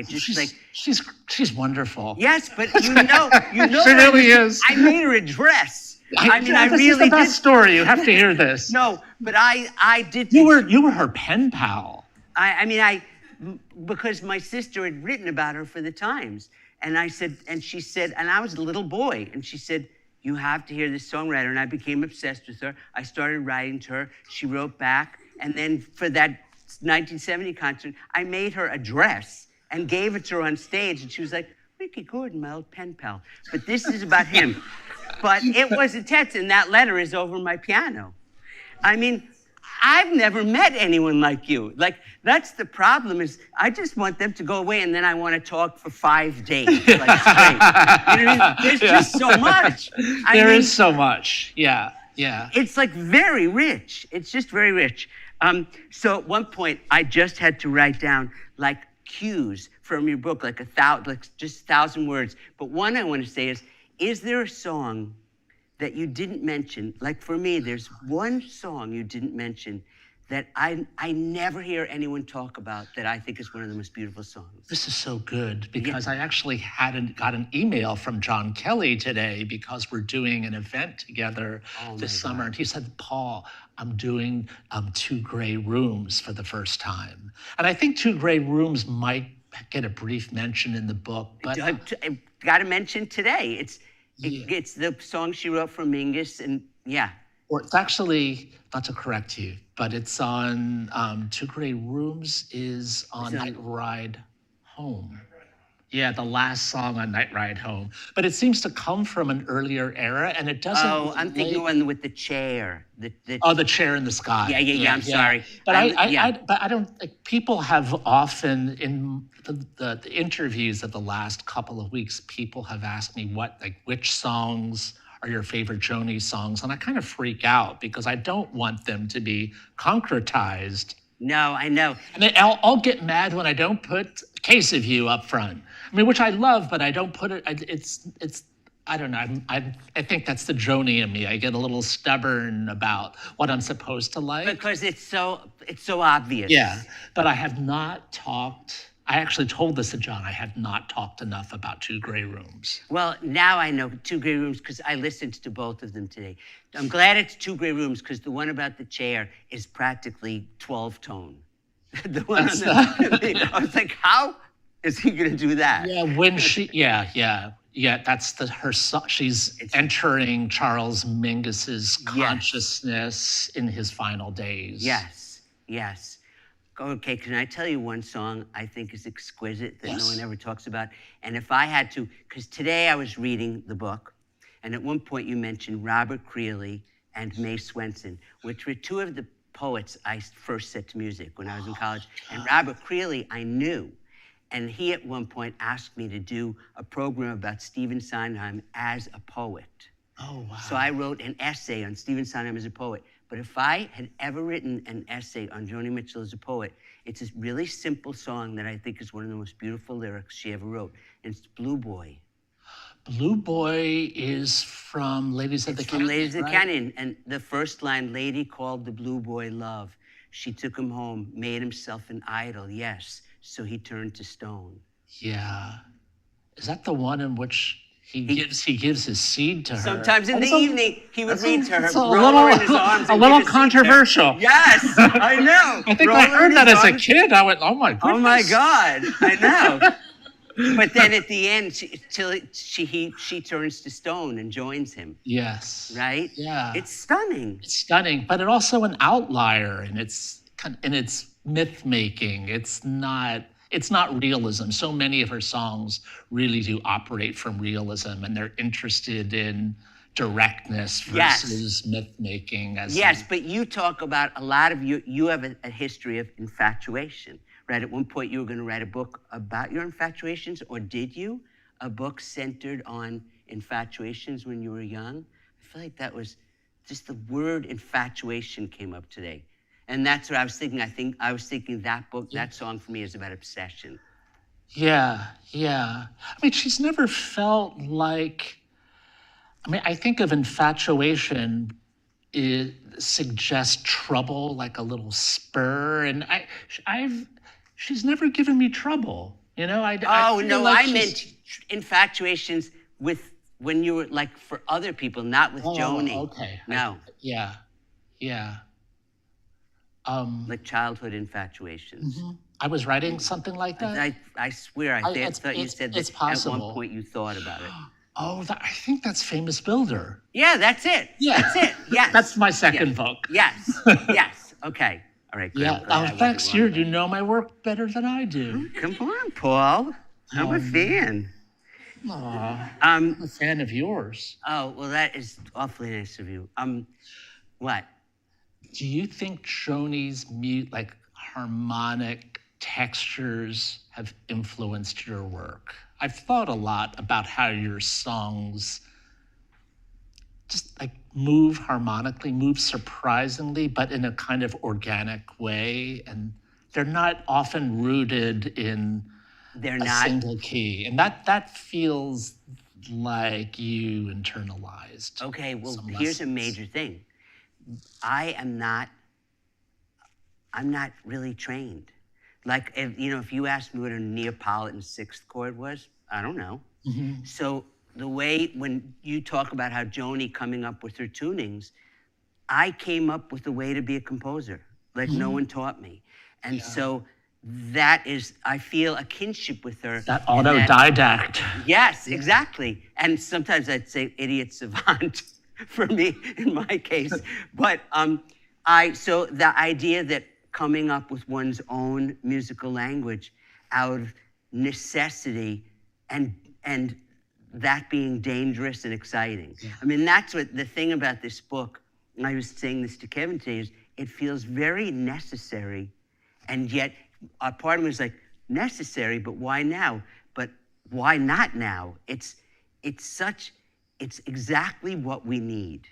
She's wonderful. Yes, but you know, she really is. I made her a dress. I this really is the best did. story. You have to hear this. No, but I did. You were her pen pal. Because my sister had written about her for the Times, and she said, and I was a little boy, and she said, you have to hear this songwriter, and I became obsessed with her. I started writing to her. She wrote back. And then for that 1970 concert, I made her a dress. and gave it to her on stage, and she was like, Ricky Gordon, my old pen pal. But this is about him. But it was intense, and that letter is over my piano. I mean, I've never met anyone like you. Like, that's the problem, is I just want them to go away, and then I want to talk for 5 days, like straight. You know what I mean? There's just so much. There is so much. Yeah. It's like very rich. It's just very rich. So at one point, I just had to write down like cues from your book, like just 1,000 words. But one I want to say is there a song that you didn't mention? Like for me, there's one song you didn't mention that I never hear anyone talk about that I think is one of the most beautiful songs. This is so good because I actually got an email from John Kelly today because we're doing an event together this summer. And he said, Paul, I'm doing 2 Gray Rooms for the first time. And I think 2 Gray Rooms might get a brief mention in the book. But I've got to mention today. It's the song she wrote for Mingus, and yeah. Or it's actually, not to correct you, but it's on 2 Gray Rooms is on Night Ride Home. Yeah, the last song on Night Ride Home. But it seems to come from an earlier era, and it doesn't. Oh, I'm thinking the one with the chair. The chair in the sky. Yeah. I'm sorry. But I don't. Like, people have often in the interviews of the last couple of weeks, people have asked me which songs are your favorite Joni songs, and I kind of freak out because I don't want them to be concretized. No, I know. And then I'll get mad when I don't put Case of You up front. I mean, which I love, but I don't put it. It's. I don't know. I think that's the Joni in me. I get a little stubborn about what I'm supposed to like because it's so obvious. Yeah, but I have not talked. I actually told this to John. I have not talked enough about 2 Gray Rooms. Well, now I know 2 Gray Rooms because I listened to both of them today. I'm glad it's 2 Gray Rooms because the one about the chair is practically 12 tone. The one on I was like, how is he going to do that? Yeah, when she, yeah. That's her song. She's entering Charles Mingus's consciousness in his final days. Yes. Okay, can I tell you one song I think is exquisite that no one ever talks about? And if I had to, because today I was reading the book, and at one point you mentioned Robert Creeley and Mae Swenson, which were 2 of the poets I first set to music when I was in college. And Robert Creeley I knew. And he at one point asked me to do a program about Stephen Sondheim as a poet. Oh, wow. So I wrote an essay on Stephen Sondheim as a poet. But if I had ever written an essay on Joni Mitchell as a poet, it's a really simple song that I think is one of the most beautiful lyrics she ever wrote. And it's Blue Boy. Blue Boy is from Ladies of the Canyon. From Ladies of the Canyon. And the first line, lady called the Blue Boy love. She took him home, made himself an idol, yes. So he turned to stone. Yeah. Is that the one in which he gives his seed to her? Sometimes in the evening, he would read to her, in his arms. A little controversial. Yes, I know. I think I heard that as a kid. I went, oh my goodness. Oh my God, I know. But then at the end, she turns to stone and joins him. Yes. Right? Yeah. It's stunning. It's stunning, but it's also an outlier in its myth making. It's not realism. So many of her songs really do operate from realism, and they're interested in directness versus myth making. But you talk about a lot of you have a history of infatuation, right? At one point you were going to write a book about your infatuations, or did you? A book centered on infatuations when you were young? I feel like that was just the word infatuation came up today. And that's what I was thinking. I was thinking that book, that song for me is about obsession. Yeah. I mean, she's never felt like, I think of infatuation, it suggests trouble, like a little spur. And she's never given me trouble. You know, I meant infatuations with when you were like for other people, not with Joni. Okay. No. Yeah. Like childhood infatuations. Mm-hmm. I was writing something like that? I swear I thought you said that at one point you thought about it. Oh, I think that's Famous Builder. Yeah, that's it. Yeah. That's it. Yes. That's my second book. Yes. Okay. All right, good. Yeah, I'm glad I wasn't thanks. wrong. You know my work better than I do. Come on, Paul. I'm a fan. Aw, Um, I'm a fan of yours. oh, well, that is awfully nice of you. What? Do you think Joni's like harmonic textures have influenced your work? I've thought a lot about how your songs just like move harmonically, move surprisingly, but in a kind of organic way. And they're not often rooted in They're a not. single key. And that feels like you internalized. Okay, well, some here's a lessons. major thing. I'm not really trained. Like, if you asked me what a Neapolitan sixth chord was, I don't know. Mhm. So the way, when you talk about how Joni coming up with her tunings, I came up with a way to be a composer. Like, no one taught me. And so that is, I feel a kinship with her. That in autodidact. Yes, exactly. And sometimes I'd say idiot savant for me in my case. But so the idea that coming up with one's own musical language out of necessity and that being dangerous and exciting. I mean, that's what the thing about this book, and I was saying this to Kevin today, is it feels very necessary, and yet a part of me is like, necessary, but why now? But why not now? It's exactly what we need.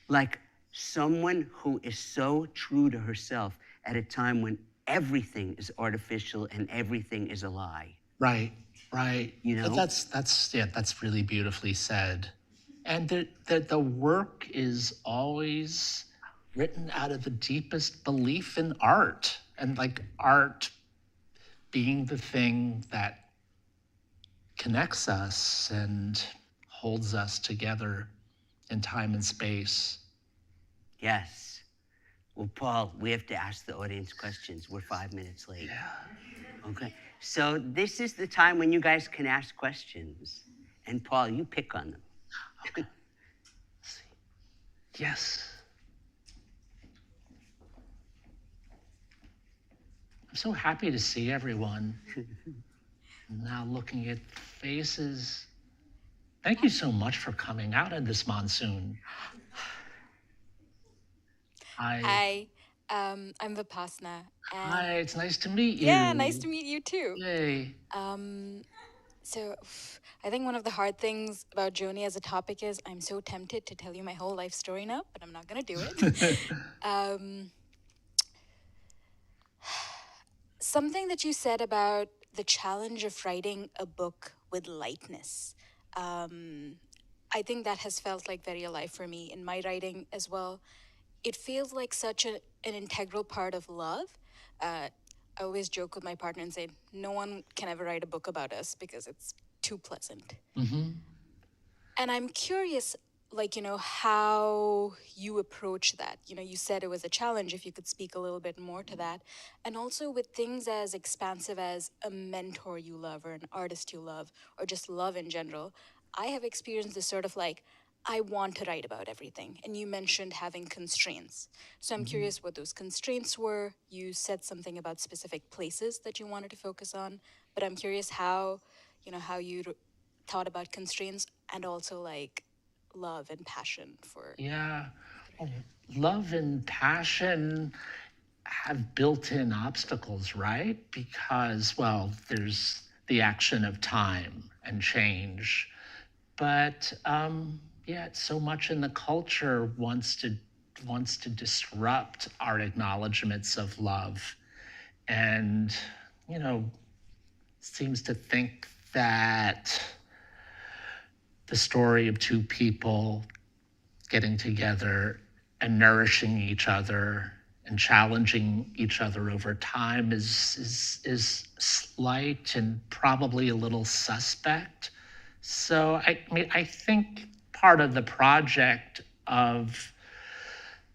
Like someone who is so true to herself at a time when everything is artificial and everything is a lie. Right, right. You know? That's really beautifully said. And the work is always written out of the deepest belief in art, and like art being the thing that connects us and holds us together in time and space. Yes. Well, Paul, we have to ask the audience questions. We're 5 minutes late. Yeah. Okay. So this is the time when you guys can ask questions. And Paul, you pick on them. Okay. Let's see. Yes. I'm so happy to see everyone. Now looking at faces. Thank you so much for coming out in this monsoon. Hi, I'm Vipassana. Hi, it's nice to meet you. Yeah, nice to meet you too. Yay. So I think one of the hard things about Joni as a topic is I'm so tempted to tell you my whole life story now, but I'm not gonna do it. Something that you said about the challenge of writing a book with lightness. I think that has felt like very alive for me in my writing as well. It feels like such an integral part of love. I always joke with my partner and say, no one can ever write a book about us because it's too pleasant. And I'm curious, how you approach that. You said it was a challenge, if you could speak a little bit more to that. And also with things as expansive as a mentor you love or an artist you love or just love in general, I have experienced this sort of like, I want to write about everything. And you mentioned having constraints. So I'm curious what those constraints were. You said something about specific places that you wanted to focus on, but I'm curious how you thought about constraints and also like love and passion for. Yeah. Well, love and passion have built-in obstacles, right? Because, well, there's the action of time and change. But yeah, so much in the culture wants to disrupt our acknowledgments of love, and seems to think that the story of two people getting together and nourishing each other and challenging each other over time is slight and probably a little suspect. So I think part of the project of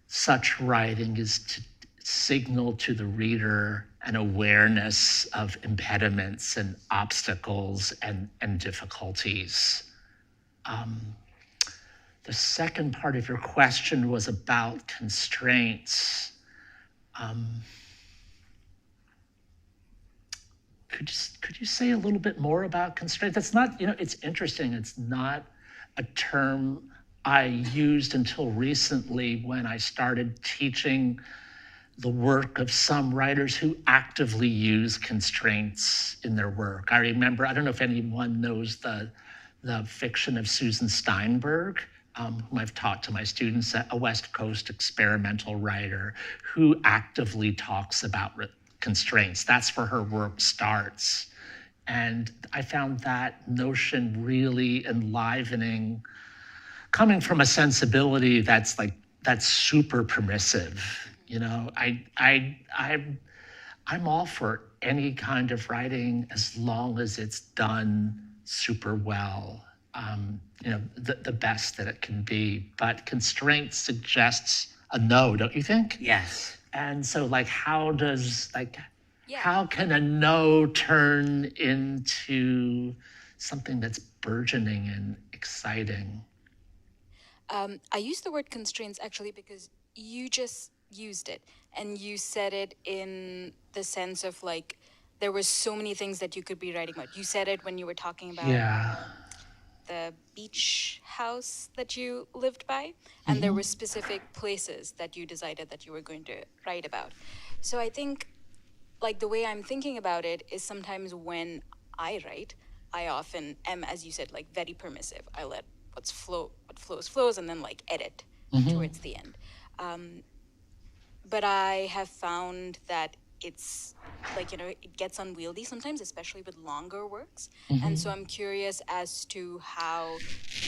such writing is to signal to the reader an awareness of impediments and obstacles and difficulties. The second part of your question was about constraints. Could you say a little bit more about constraint? That's not, it's interesting. It's not a term I used until recently when I started teaching the work of some writers who actively use constraints in their work. I remember, I don't know if anyone knows the fiction of Susan Steinberg, whom I've taught to my students, a West Coast experimental writer who actively talks about constraints. That's where her work starts. And I found that notion really enlivening, coming from a sensibility that's super permissive. I'm all for any kind of writing as long as it's done super well, the best that it can be. But constraint suggests a no, don't you think? Yes. And so how can a no turn into something that's burgeoning and exciting? I use the word constraints actually because you just used it, and you said it in the sense of there were so many things that you could be writing about. You said it when you were talking about the beach house that you lived by, and there were specific places that you decided that you were going to write about. So I think the way I'm thinking about it is sometimes when I write, I often am, as you said, very permissive. I let what flows, and then edit towards the end. But I have found that it's it gets unwieldy sometimes, especially with longer works. And so I'm curious as to how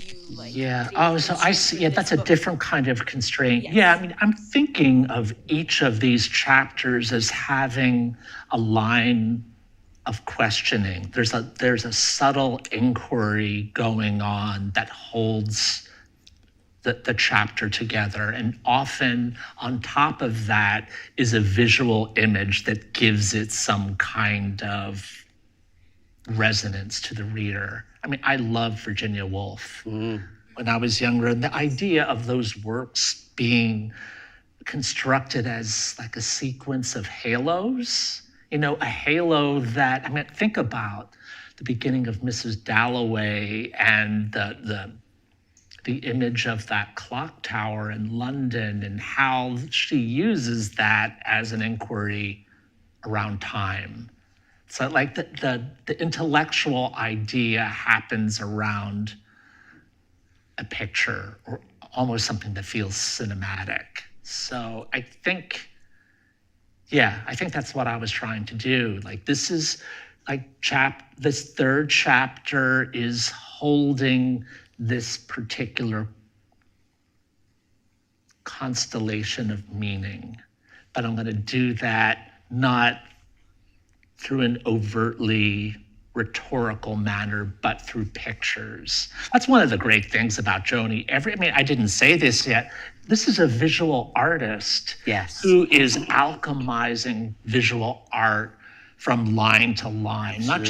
you So I see. Yeah, that's a different kind of constraint. Yes. Yeah, I'm thinking of each of these chapters as having a line of questioning. There's a subtle inquiry going on that holds the chapter together. And often on top of that is a visual image that gives it some kind of resonance to the reader. I love Virginia Woolf. When I was younger, and the idea of those works being constructed as a sequence of halos, a halo that, think about the beginning of Mrs. Dalloway and the image of that clock tower in London and how she uses that as an inquiry around time. So the intellectual idea happens around a picture or almost something that feels cinematic. So I think that's what I was trying to do. This is this third chapter is holding this particular constellation of meaning, but I'm going to do that not through an overtly rhetorical manner, but through pictures. That's one of the great things about Joni. I didn't say this yet. This is a visual artist who is alchemizing visual art from line to line, not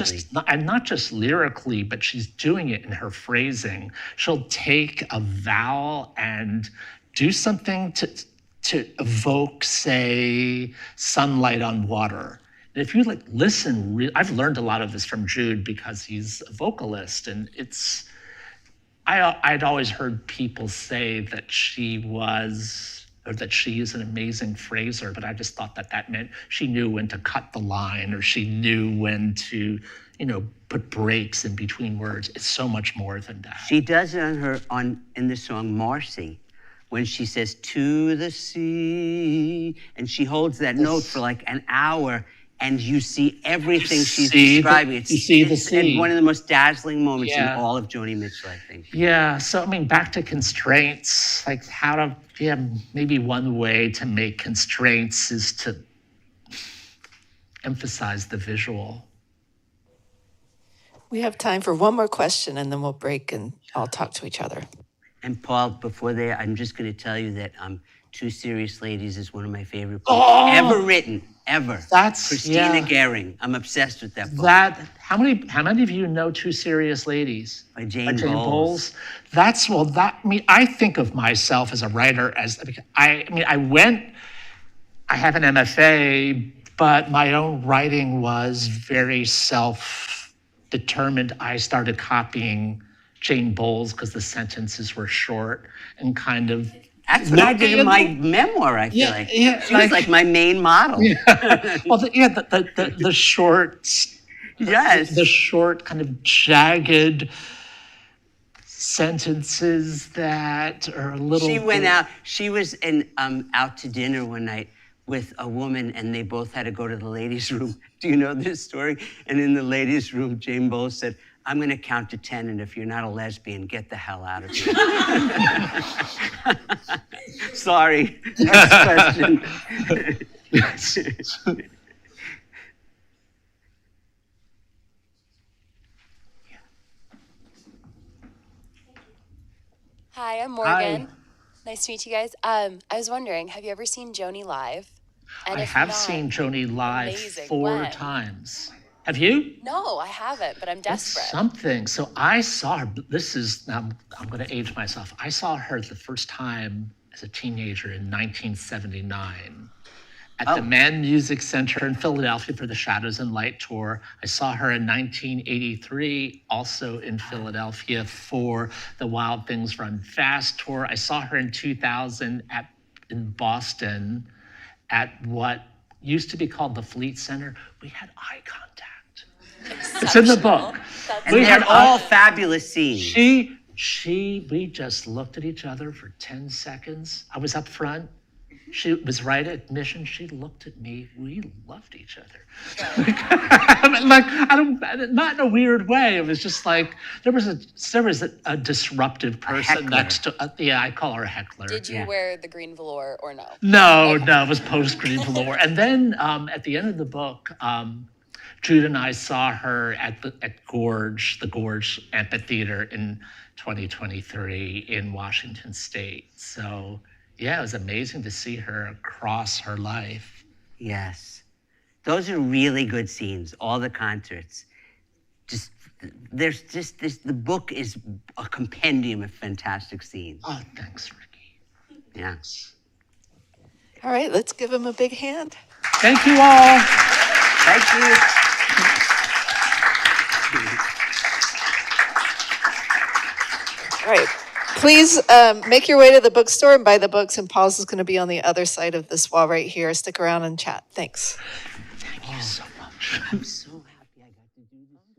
just lyrically, but she's doing it in her phrasing. She'll take a vowel and do something to evoke, say, sunlight on water. And if you listen, I've learned a lot of this from Jude because he's a vocalist, and I'd always heard people say that she is an amazing phraser, but I just thought that meant she knew when to cut the line, or she knew when to, put breaks in between words. It's so much more than that. She does it in the song Marcy, when she says "to the sea," and she holds that note for an hour, and you see everything she's describing. You see the sea. One of the most dazzling moments in all of Joni Mitchell, I think. Yeah, so back to constraints, maybe one way to make constraints is to emphasize the visual. We have time for one more question, and then we'll break and all talk to each other. And Paul, before I'm just going to tell you that Two Serious Ladies is one of my favorite books ever written, ever. That's Christina Gehring. I'm obsessed with that book. How many of you know Two Serious Ladies? By Jane Bowles. I think of myself as a writer I I have an MFA, but my own writing was very self-determined. I started copying Jane Bowles because the sentences were short and kind of. That's what I did in my memoir, I feel like. She was like my main model. Yeah. Well, the short, Yes. the short kind of jagged sentences that are a little. She went out. She was out to dinner one night with a woman, and they both had to go to the ladies' room. Do you know this story? And in the ladies' room, Jane Bowles said, "I'm going to count to 10, and if you're not a lesbian, get the hell out of here." Sorry. Next question. Hi, I'm Morgan. Nice to meet you guys. I was wondering, have you ever seen Joni live? And I if have not, seen Joni live amazing. 4 When? times. Have you? No, I haven't, but I'm desperate. Something. So I saw her. This is, I'm going to age myself. I saw her the first time as a teenager in 1979 at the Mann Music Center in Philadelphia for the Shadows and Light tour. I saw her in 1983, also in Philadelphia for the Wild Things Run Fast tour. I saw her in 2000 in Boston at what used to be called the Fleet Center. We had eye contact. It's in the book. And they had all fabulous scenes. We just looked at each other for 10 seconds. I was up front. She was right at admission. She looked at me. We loved each other. Not in a weird way. It was just like, there was a disruptive person next to, I call her a heckler. Did you wear the green velour or no? No, it was post-green velour. And then at the end of the book, Jude and I saw her at the Gorge Amphitheater in 2023 in Washington State. So yeah, it was amazing to see her across her life. Yes. Those are really good scenes, all the concerts. The book is a compendium of fantastic scenes. Oh, thanks, Ricky. Yeah. All right, let's give him a big hand. Thank you all. Thank you. All right. Please make your way to the bookstore and buy the books, and Paul's is going to be on the other side of this wall right here. Stick around and chat. Thanks. Thank you so much. I'm so